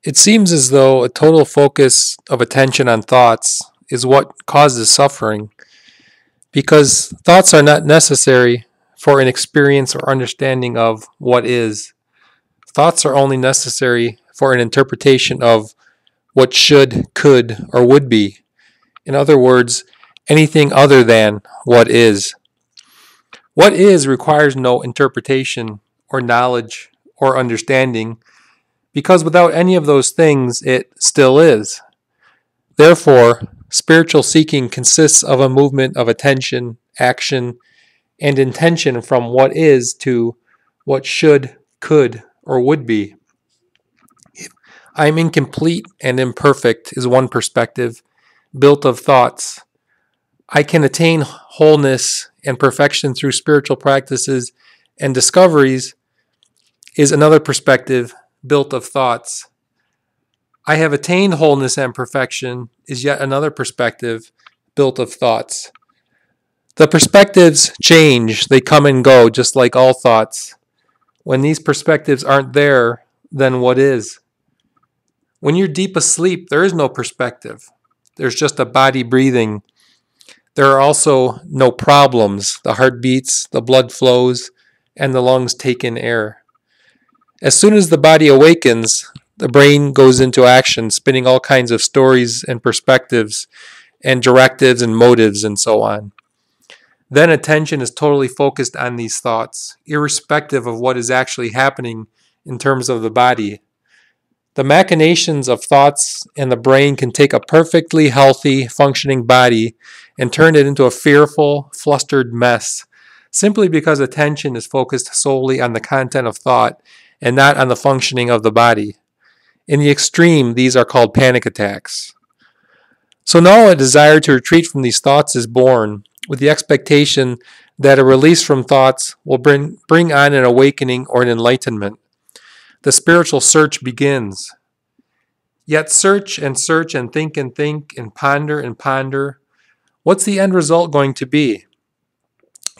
It seems as though a total focus of attention on thoughts is what causes suffering, because thoughts are not necessary for an experience or understanding of what is. Thoughts are only necessary for an interpretation of what should, could, or would be. In other words, anything other than what is. What is requires no interpretation or knowledge or understanding, because without any of those things, it still is. Therefore, spiritual seeking consists of a movement of attention, action, and intention from what is to what should, could, or would be. I am incomplete and imperfect is one perspective, built of thoughts. I can attain wholeness and perfection through spiritual practices and discoveries is another perspective, built of thoughts. I have attained wholeness and perfection is yet another perspective, built of thoughts. The perspectives change, they come and go, just like all thoughts. When these perspectives aren't there, then what is? When you're deep asleep, there is no perspective. There's just a body breathing. There are also no problems. The heart beats, the blood flows, and the lungs take in air. As soon as the body awakens, the brain goes into action, spinning all kinds of stories and perspectives and directives and motives and so on. Then attention is totally focused on these thoughts, irrespective of what is actually happening in terms of the body. The machinations of thoughts and the brain can take a perfectly healthy, functioning body and turn it into a fearful, flustered mess, simply because attention is focused solely on the content of thought and not on the functioning of the body. In the extreme, these are called panic attacks. So now a desire to retreat from these thoughts is born, with the expectation that a release from thoughts will bring on an awakening or an enlightenment. The spiritual search begins. Yet search and think and ponder. What's the end result going to be?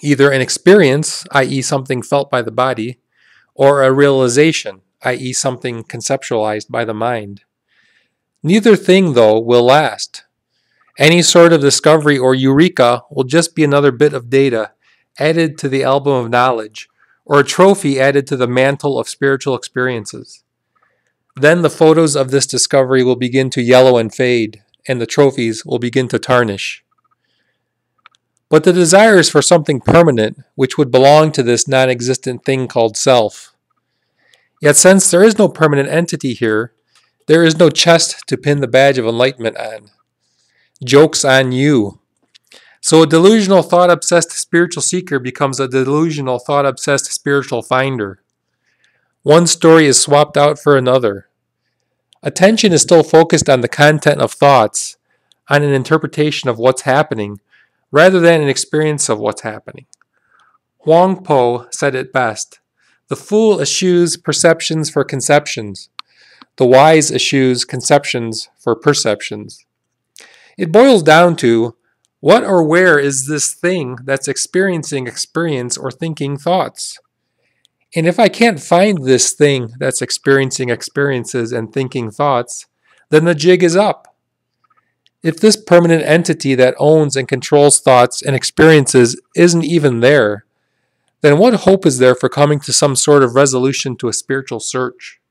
Either an experience, i.e. something felt by the body, or a realization, i.e. something conceptualized by the mind. Neither thing, though, will last. Any sort of discovery or eureka will just be another bit of data added to the album of knowledge, or a trophy added to the mantle of spiritual experiences. Then the photos of this discovery will begin to yellow and fade, and the trophies will begin to tarnish. But the desire is for something permanent, which would belong to this non-existent thing called self. Yet since there is no permanent entity here, there is no chest to pin the badge of enlightenment on. Joke's on you. So a delusional thought-obsessed spiritual seeker becomes a delusional thought-obsessed spiritual finder. One story is swapped out for another. Attention is still focused on the content of thoughts, on an interpretation of what's happening, rather than an experience of what's happening. Huang Po said it best, "The fool eschews perceptions for conceptions. The wise eschews conceptions for perceptions." It boils down to, what or where is this thing that's experiencing experience or thinking thoughts? And if I can't find this thing that's experiencing experiences and thinking thoughts, then the jig is up. If this permanent entity that owns and controls thoughts and experiences isn't even there, then what hope is there for coming to some sort of resolution to a spiritual search?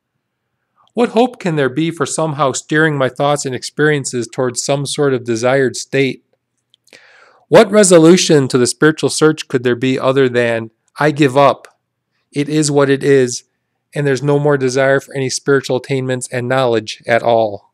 What hope can there be for somehow steering my thoughts and experiences towards some sort of desired state? What resolution to the spiritual search could there be other than, I give up, it is what it is, and there's no more desire for any spiritual attainments and knowledge at all?